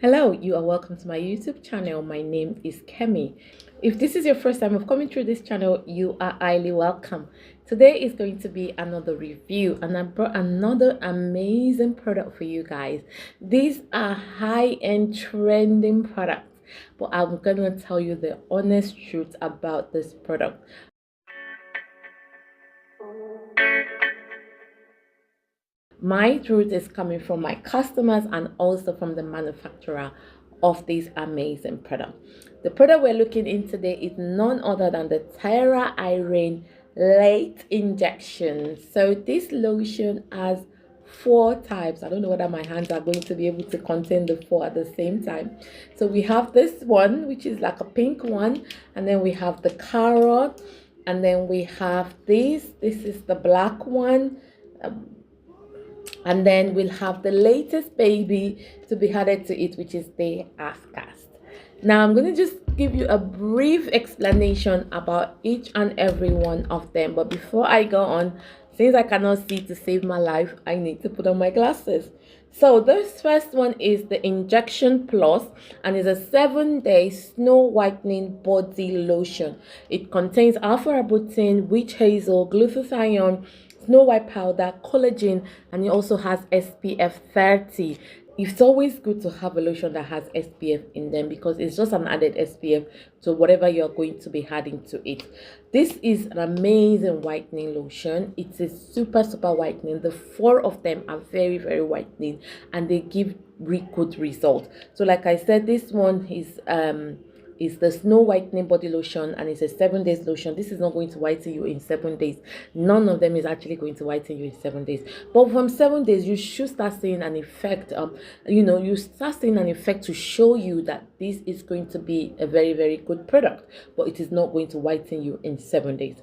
Hello, you are welcome to my YouTube channel. My name is Kemi. If this is your first time of coming through this channel, you are highly welcome. Today is going to be another review, and I brought another amazing product for you guys. These are high-end trending products, but I'm going to tell you the honest truth about this product. My truth is coming from my customers and also from the manufacturer of this amazing product. The product we're looking in today is none other than the Tera Irene Lait injection. So this lotion has four types. I don't know whether my hands are going to be able to contain the four at the same time. So we have this one, which is like a pink one, and then we have the carrot, and then we have this is the black one, and then we'll have the latest baby to be added to it, which is the Halfcast. Now I'm going to just give you a brief explanation about each and every one of them, but before I go on, since I cannot see to save my life, I need to put on my glasses. So this first one is the Injection Plus, and is a 7-day snow whitening body lotion. It contains alpha-arbutin, witch hazel, glutathione, snow white powder, collagen, and it also has SPF 30. It's always good to have a lotion that has SPF in them because it's just an added SPF to whatever you're going to be adding to it. This is an amazing whitening lotion. It's a super whitening. The four of them are very whitening, and they give really good results. So like I said, this one is the snow whitening body lotion, and it's a 7 days lotion. This is not going to whiten you in 7 days. None of them is actually going to whiten you in 7 days, but from 7 days you should start seeing an effect. You start seeing an effect to show you that this is going to be a very good product, but it is not going to whiten you in 7 days.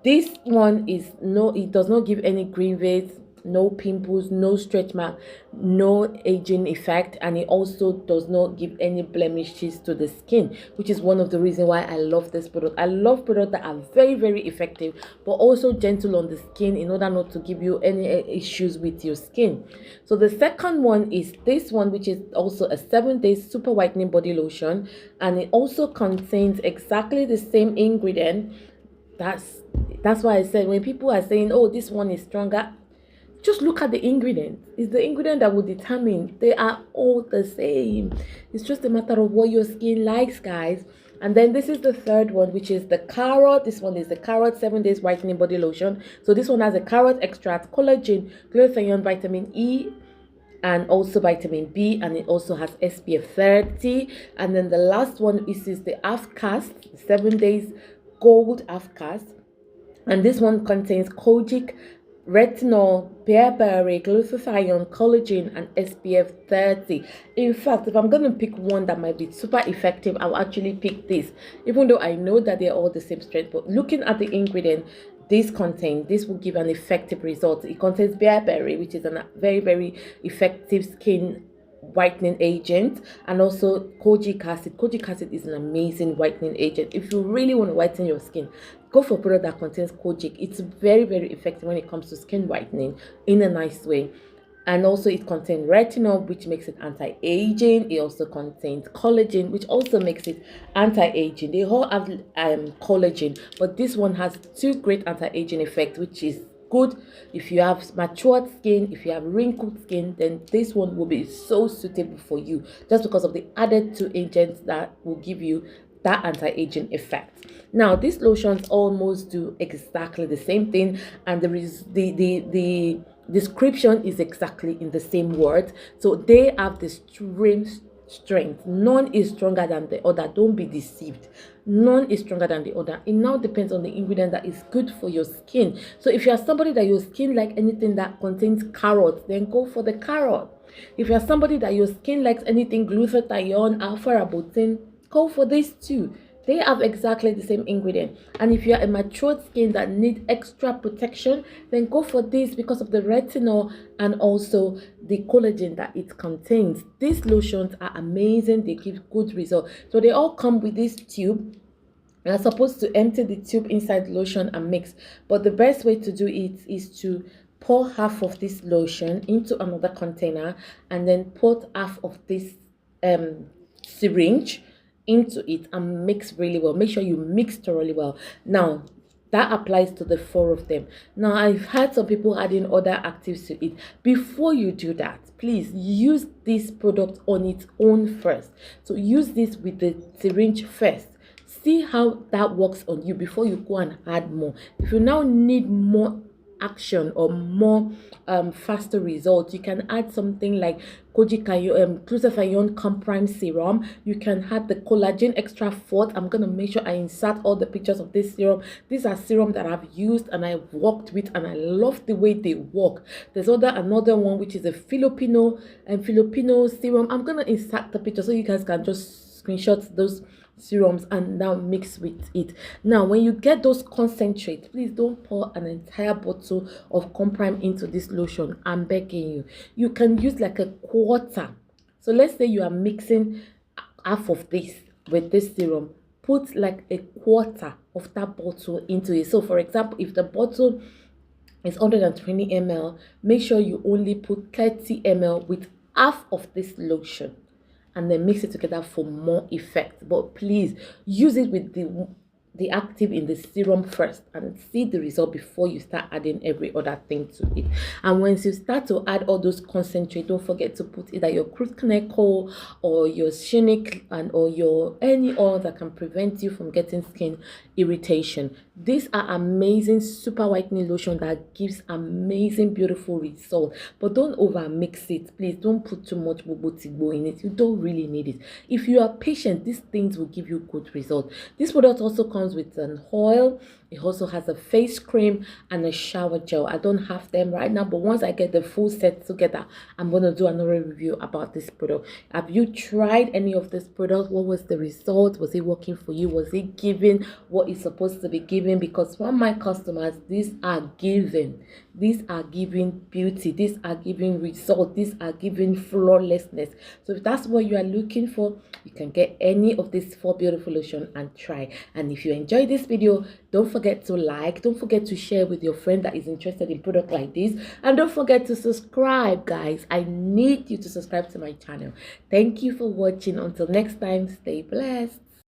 This one is it does not give any green veins, no pimples, no stretch mark, no aging effect, and it also does not give any blemishes to the skin, which is one of the reasons why I love this product. I love products that are very effective but also gentle on the skin in order not to give you any issues with your skin. So the second one is this one, which is also a 7-day super whitening body lotion, and it also contains exactly the same ingredient. That's why I said, when people are saying, oh, this one is stronger, just look at the ingredient. It's the ingredient that will determine. They are all the same. It's just a matter of what your skin likes, guys. And then this is the third one, which is the carrot. This one is the carrot 7 days whitening body lotion. So this one has a carrot extract, collagen, glutathione, vitamin E, and also vitamin B, and it also has SPF 30. And then the last one is the Halfcast, 7 days gold Halfcast, and this one contains kojic, retinol, bearberry, glutathione, collagen, and SPF 30. In fact, if I'm going to pick one that might be super effective, I'll actually pick this, even though I know that they're all the same strength. But looking at the ingredient, this will give an effective result. It contains bearberry, which is a very effective skin whitening agent, and also kojic acid. Kojic acid is an amazing whitening agent. If you really want to whiten your skin, go for a product that contains kojic. It's very effective when it comes to skin whitening in a nice way. And also it contains retinol, which makes it anti-aging. It also contains collagen, which also makes it anti-aging. They all have collagen, but this one has two great anti-aging effects, which is good if you have matured skin. If you have wrinkled skin, then this one will be so suitable for you, just because of the added two agents that will give you that anti-aging effect. Now these lotions almost do exactly the same thing, and there is the description is exactly in the same words. So they have the same strength. None is stronger than the other. Don't be deceived. None is stronger than the other. It now depends on the ingredient that is good for your skin. So if you are somebody that your skin like anything that contains carrot, then go for the carrot. If you are somebody that your skin likes anything glutathione, alpha-arbutin, go for this too. They have exactly the same ingredient. And if you are a matured skin that need extra protection, then go for this because of the retinol and also the collagen that it contains. These lotions are amazing. They give good results. So they all come with this tube. You're supposed to empty the tube inside the lotion and mix. But the best way to do it is to pour half of this lotion into another container, and then put half of this syringe into it and mix really well. Make sure you mix thoroughly well. Now that applies to the four of them. Now I've had some people adding other actives to it. Before you do that, please use this product on its own first. So use this with the syringe first. See how that works on you before you go and add more. If you now need more action or more faster results, you can add something like glutathione comprime serum. You can add the collagen extra forte. I'm gonna make sure I insert all the pictures of this serum. These are serums that I've used and I've worked with, and I love the way they work. There's another one which is a Filipino serum. I'm gonna insert the picture so you guys can just screenshot those serums and now mix with it. Now when you get those concentrates, please don't pour an entire bottle of comprime into this lotion. I'm begging you. You can use like a quarter. So let's say you are mixing half of this with this serum, put like a quarter of that bottle into it. So for example, if the bottle is 120 ml, make sure you only put 30 ml with half of this lotion, and then mix it together for more effect. But please use it with the active in the serum first and see the result before you start adding every other thing to it. And once you start to add all those concentrate, don't forget to put either your crude connector or your Shinic or your any oil that can prevent you from getting skin irritation. These are amazing super whitening lotion that gives amazing beautiful result, but don't over mix it. Please don't put too much bobo in it. You don't really need it. If you are patient, these things will give you good result. This product also comes with an oil. It also has a face cream and a shower gel. I don't have them right now, but once I get the full set together, I'm going to do another review about this product. Have you tried any of this product? What was the result? Was it working for you? Was it giving what it's supposed to be giving? Because from my customers, these are giving beauty, these are giving result, these are giving flawlessness. So if that's what you are looking for, you can get any of these 4 beautiful lotion and try. And if you enjoyed this video, don't forget to like, don't forget to share with your friend that is interested in product like this, and don't forget to subscribe, guys. I need you to subscribe to my channel. Thank you for watching. Until next time, stay blessed.